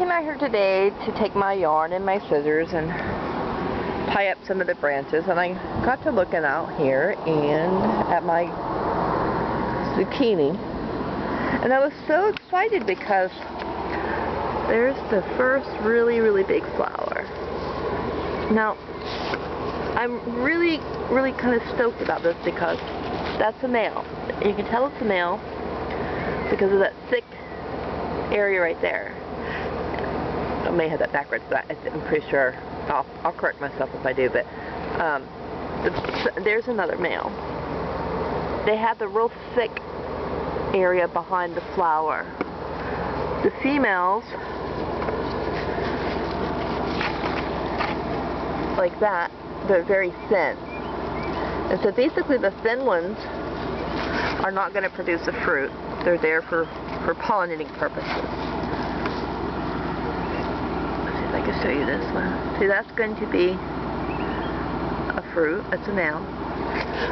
came out here today to take my yarn and my scissors and tie up some of the branches, and I got to looking out here and at my zucchini, and I was so excited because there's the first really big flower. Now I'm really kind of stoked about this because that's a male. You can tell it's a male because of that thick area right there. I may have that backwards, but I'm pretty sure. I'll correct myself if I do, but there's another male. They have the real thick area behind the flower. The females, like that, they're very thin. And so basically the thin ones are not going to produce a fruit. They're there for pollinating purposes. I can show you this one. See, that's going to be a fruit. That's a male.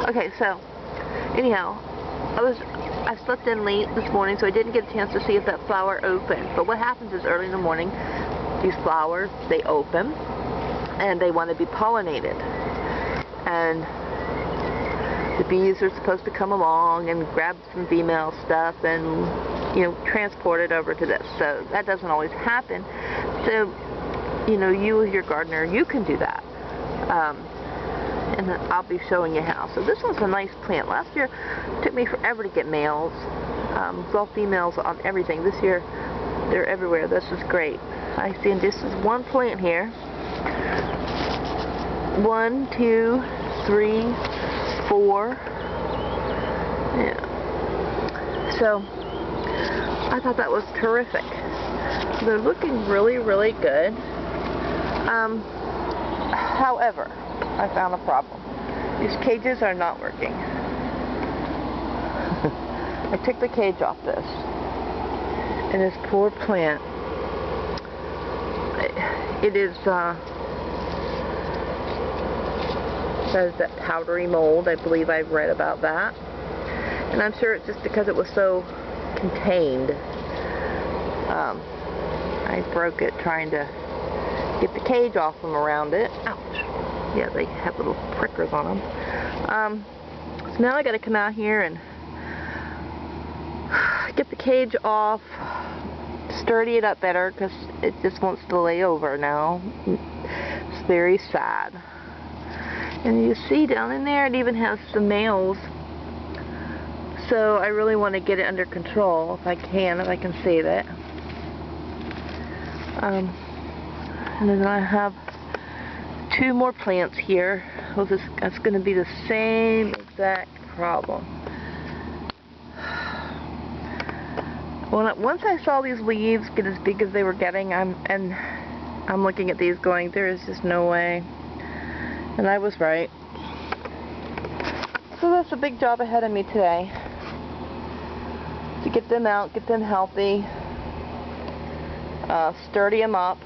Okay, so anyhow, I slept in late this morning, so I didn't get a chance to see if that flower opened. But what happens is early in the morning, these flowers, they open and they want to be pollinated. And the bees are supposed to come along and grab some female stuff and, you know, transport it over to this. So that doesn't always happen. So, you know, you as your gardener, you can do that. And I'll be showing you how. So this one's a nice plant. Last year it took me forever to get males. It's all females on everything. This year they're everywhere. This is great. I see this is one plant here. 1, 2, 3, 4. Yeah. So I thought that was terrific. They're looking really good. However, I found a problem. These cages are not working. I took the cage off this, and this poor plant, it is says that powdery mold. I believe I've read about that, and I'm sure it's just because it was so contained. I broke it trying to get the cage off from around it. Ouch. Yeah, they have little prickers on them. So now I got to come out here and get the cage off, sturdy it up better because it just wants to lay over now. It's very sad. And you see down in there it even has some males. So I really want to get it under control if I can save it. And then I have 2 more plants here. Well, that's going to be the same exact problem. Once I saw these leaves get as big as they were getting, I'm looking at these going, there is just no way. And I was right. So that's a big job ahead of me today. To get them out, get them healthy, sturdy them up.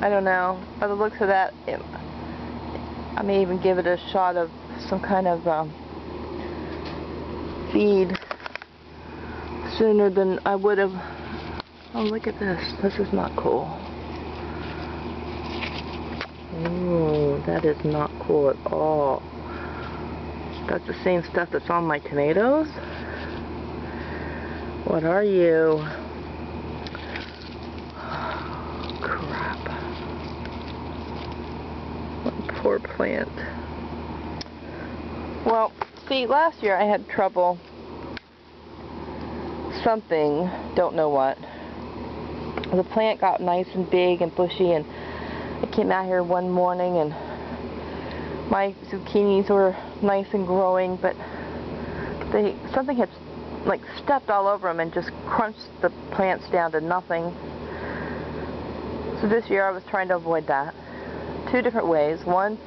I don't know. By the looks of that, I may even give it a shot of some kind of feed sooner than I would have. Oh, look at this. This is not cool. Ooh, that is not cool at all. That's the same stuff that's on my tomatoes? What are you? Crap. One poor plant. Well, see, last year I had trouble. Something, don't know what. The plant got nice and big and bushy, and I came out here one morning and my zucchinis were nice and growing, but something had like stepped all over them and just crunched the plants down to nothing. So this year I was trying to avoid that. 2 different ways. One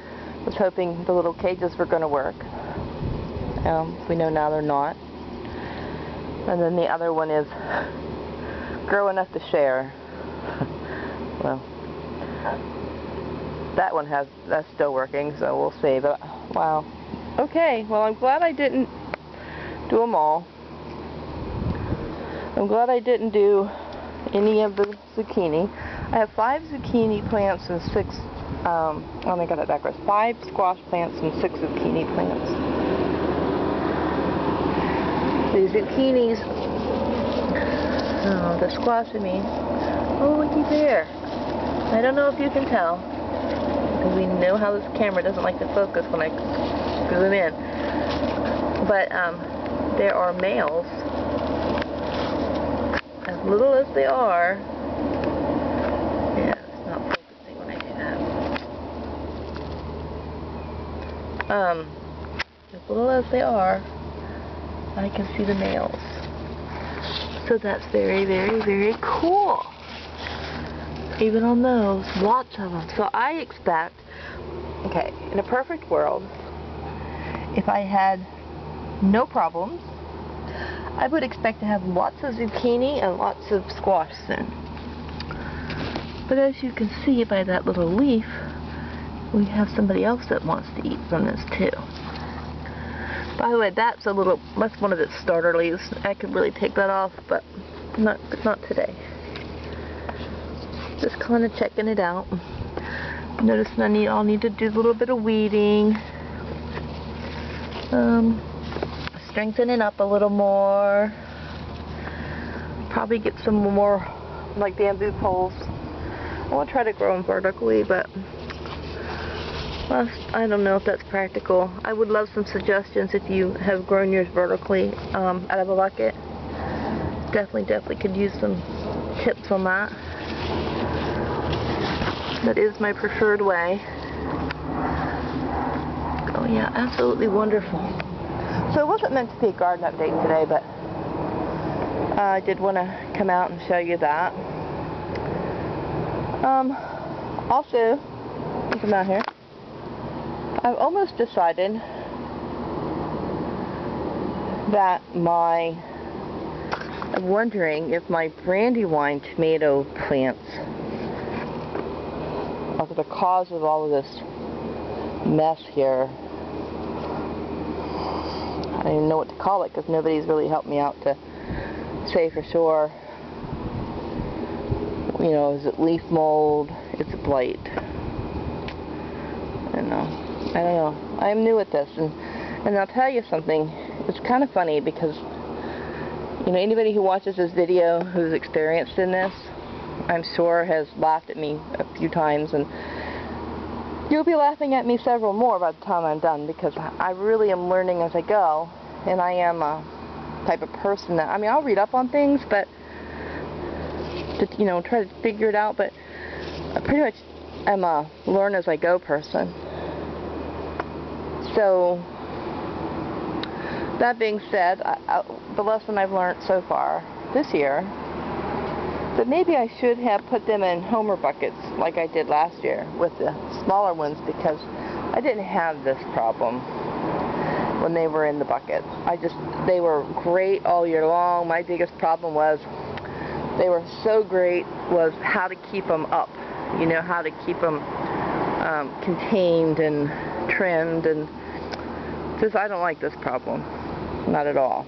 was hoping the little cages were going to work. We know now they're not. And then the other one is grow enough to share. Well, that's still working, so we'll see. But wow. Okay, well, I'm glad I didn't do them all. I'm glad I didn't do any of the zucchini. I have 5 zucchini plants and 6, oh my god, I digress. 5 squash plants and 6 zucchini plants. The zucchinis, oh, the squash I mean. Oh, looky there. I don't know if you can tell, because we know how this camera doesn't like to focus when I zoom in. But there are males, as little as they are. Yeah, it's not focusing when I do that. As little as they are, I can see the males. So that's very, very, very cool. Even on those, lots of them. So I expect, okay, in a perfect world, if I had no problems, I would expect to have lots of zucchini and lots of squash soon. But as you can see by that little leaf, we have somebody else that wants to eat from this too. By the way, that's one of its starter leaves. I could really take that off, but not today. Just kind of checking it out. Noticing I'll need to do a little bit of weeding. Strengthen it up a little more. Probably get some more like bamboo poles. I want to try to grow them vertically, but well, I don't know if that's practical. I would love some suggestions if you have grown yours vertically out of a bucket. Definitely could use some tips on that. That is my preferred way. Oh yeah, absolutely wonderful. So it wasn't meant to be a garden update today, but I did want to come out and show you that. Also, come out here. I've almost decided that I'm wondering if my Brandywine tomato plants are the cause of all of this mess here. I don't even know what to call it because nobody's really helped me out to say for sure. You know, is it leaf mold? Is it blight? I don't know. I'm new at this, and I'll tell you something. It's kind of funny because, you know, anybody who watches this video who's experienced in this, I'm sure has laughed at me a few times, and you'll be laughing at me several more by the time I'm done, because I really am learning as I go, and I am a type of person that, I mean, I'll read up on things, but to, you know, try to figure it out, but I pretty much am a learn as I go person. So, that being said, the lesson I've learned so far this year, that maybe I should have put them in Homer buckets like I did last year with the smaller ones, because I didn't have this problem when they were in the bucket. They were great all year long. My biggest problem was they were so great was how to keep them up. You know, how to keep them contained and trimmed, and just I don't like this problem. Not at all.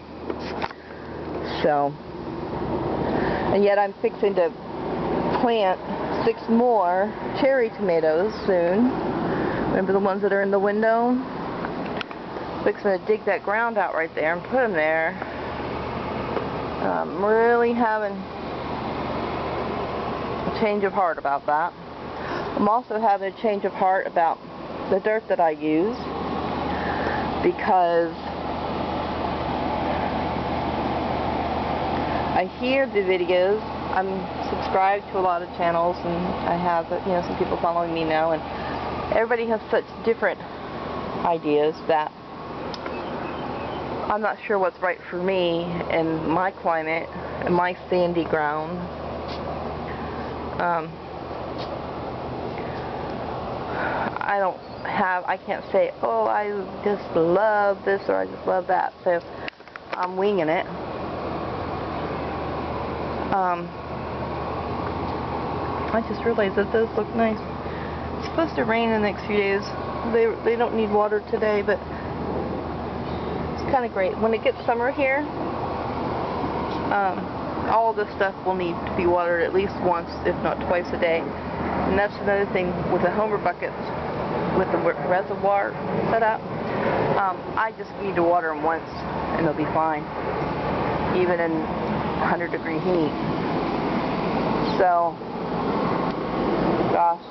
So, and yet I'm fixing to plant 6 more cherry tomatoes soon. Remember the ones that are in the window? Fixing to dig that ground out right there and put them there. I'm really having a change of heart about that. I'm also having a change of heart about the dirt that I use, because I hear the videos. I'm subscribed to a lot of channels, and I have, you know, some people following me now, and everybody has such different ideas that I'm not sure what's right for me in my climate and my sandy ground. I can't say, oh, I just love this or I just love that, so I'm winging it. I just realized that those look nice. It's supposed to rain in the next few days. They don't need water today, but it's kind of great. When it gets summer here, all of this stuff will need to be watered at least once, if not twice a day. And that's another thing with the Homer buckets, with the reservoir set up. I just need to water them once and they'll be fine, even in 100-degree heat. So, gosh,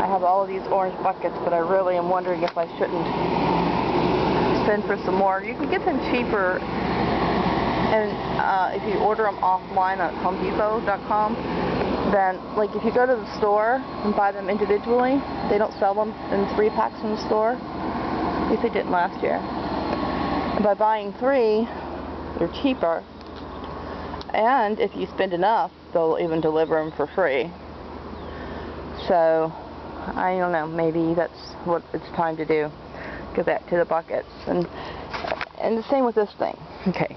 I have all of these orange buckets, but I really am wondering if I shouldn't send for some more. You can get them cheaper, and if you order them offline at HomeDepot.com, then, like, if you go to the store and buy them individually, they don't sell them in 3-packs in the store. At least they didn't last year. And by buying 3, they're cheaper. And if you spend enough, they'll even deliver them for free. So, I don't know, maybe that's what it's time to do. Go back to the buckets. And the same with this thing. Okay.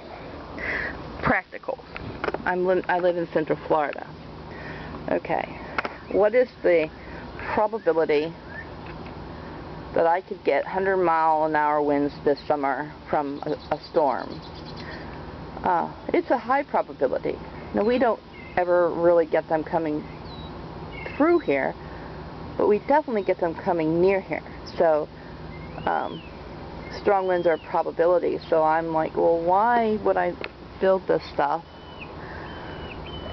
Practical. I live in Central Florida. Okay. What is the probability that I could get 100-mile-an-hour winds this summer from a storm? It's a high probability. Now, we don't ever really get them coming through here, but we definitely get them coming near here. So, strong winds are a probability. So I'm like, well, why would I build this stuff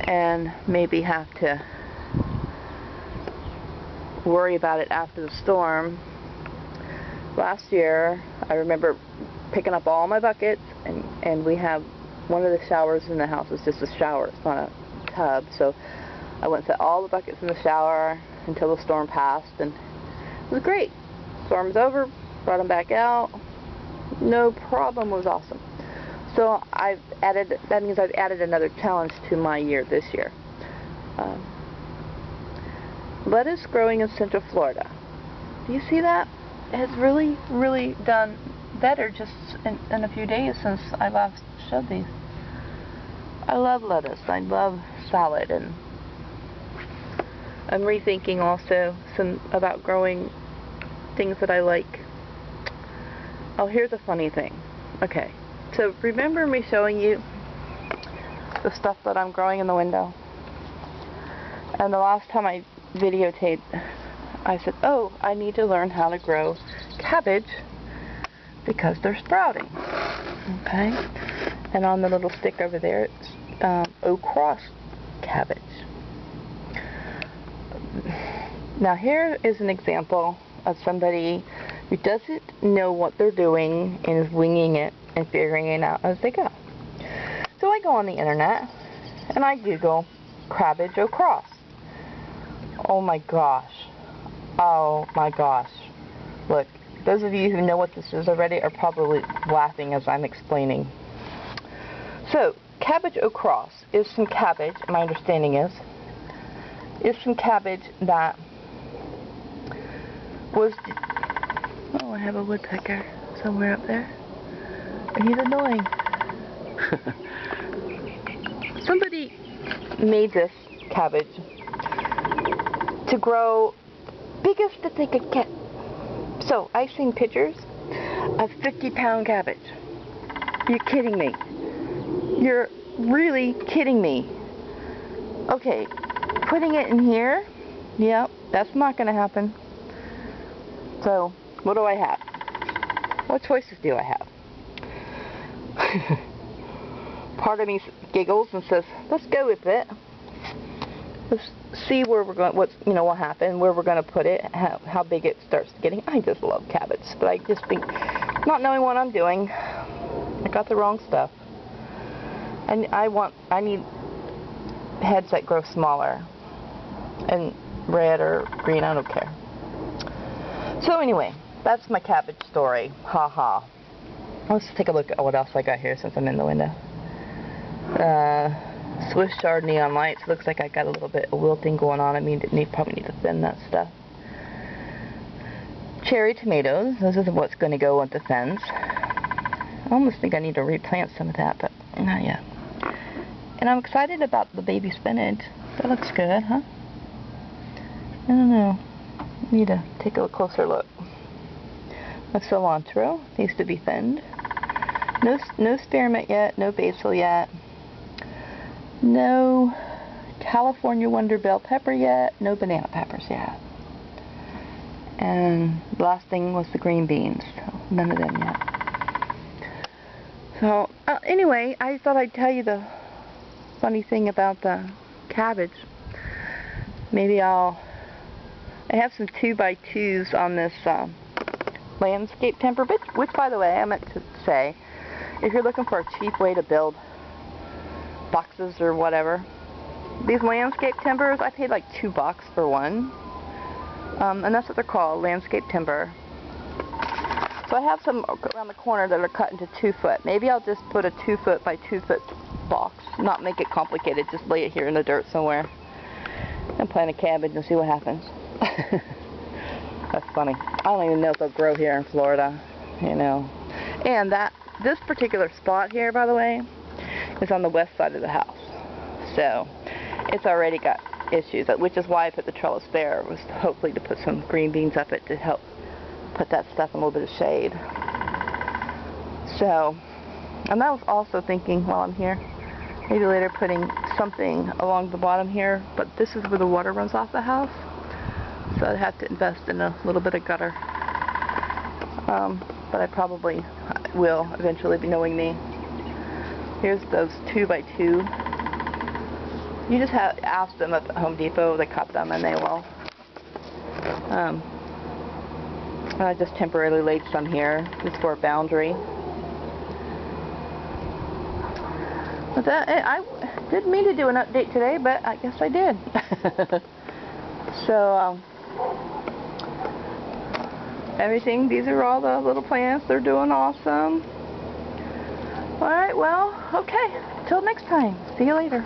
and maybe have to worry about it after the storm? Last year, I remember picking up all my buckets, and we have one of the showers in the house is just a shower. It's not a tub. So I went and set all the buckets in the shower until the storm passed, and it was great. Storm was over, brought them back out, no problem, was awesome. So that means I've added another challenge to my year this year. Lettuce growing in Central Florida. Do you see that? It's really, really done better just in a few days since I last showed these. I love lettuce. I love salad, and I'm rethinking also about growing things that I like. Oh, here's a funny thing. Okay, so remember me showing you the stuff that I'm growing in the window? And the last time I videotaped, I said, oh, I need to learn how to grow cabbage because they're sprouting. Okay? And on the little stick over there, it's Oak Cross cabbage. Now here is an example of somebody who doesn't know what they're doing and is winging it and figuring it out as they go. So I go on the internet and I Google cabbage Oak Cross. Oh my gosh. Oh my gosh. Look, those of you who know what this is already are probably laughing as I'm explaining. So, cabbage Oak Cross is some cabbage, my understanding is some cabbage that was... Oh, I have a woodpecker somewhere up there. And he's annoying. Somebody made this cabbage to grow biggest that they could get. So, I've seen pictures of 50-pound cabbage. You're kidding me. You're really kidding me. Okay, putting it in here, yep, that's not going to happen. So, what do I have? What choices do I have? Part of me giggles and says, let's go with it. Let's see where we're going, what will happen, where we're going to put it, how big it starts getting. I just love cabbage, but I just think, not knowing what I'm doing, I got the wrong stuff. And I need heads that grow smaller, and red or green, I don't care. So anyway, that's my cabbage story. Ha ha. Let's take a look at what else I got here since I'm in the window. Swiss Chard neon lights. Looks like I got a little bit of wilting going on. I mean, probably need to thin that stuff. Cherry tomatoes. Those are what's going to go with the fence. I almost think I need to replant some of that, but not yet. And I'm excited about the baby spinach. That looks good, huh? I don't know. I need to take a closer look. The cilantro needs to be thinned. No spearmint yet. No basil yet. No California Wonder bell pepper yet. No banana peppers yet. And the last thing was the green beans. So none of them yet. So anyway, I thought I'd tell you the funny thing about the cabbage. Maybe I have some 2x2s on this landscape timber, which by the way, I meant to say, if you're looking for a cheap way to build boxes or whatever, these landscape timbers, I paid like $2 for one. And that's what they're called, landscape timber. So I have some around the corner that are cut into 2 foot. Maybe I'll just put a 2 foot by 2 foot box, not make it complicated, just lay it here in the dirt somewhere and plant a cabbage and see what happens. That's funny. I don't even know if they'll grow here in Florida, you know. And this particular spot here, by the way, is on the west side of the house. So it's already got issues, which is why I put the trellis there, was hopefully to put some green beans up it to help put that stuff in a little bit of shade. So, and I was also thinking while I'm here, maybe later putting something along the bottom here, but this is where the water runs off the house, so I'd have to invest in a little bit of gutter. But I probably will eventually, be knowing me. Here's those 2x2. You just ask them at Home Depot, they cut them and they will. I just temporarily laid some here, just for a boundary. But I didn't mean to do an update today, but I guess I did. So, everything, these are all the little plants, they're doing awesome. Alright, well, okay, till next time, see you later.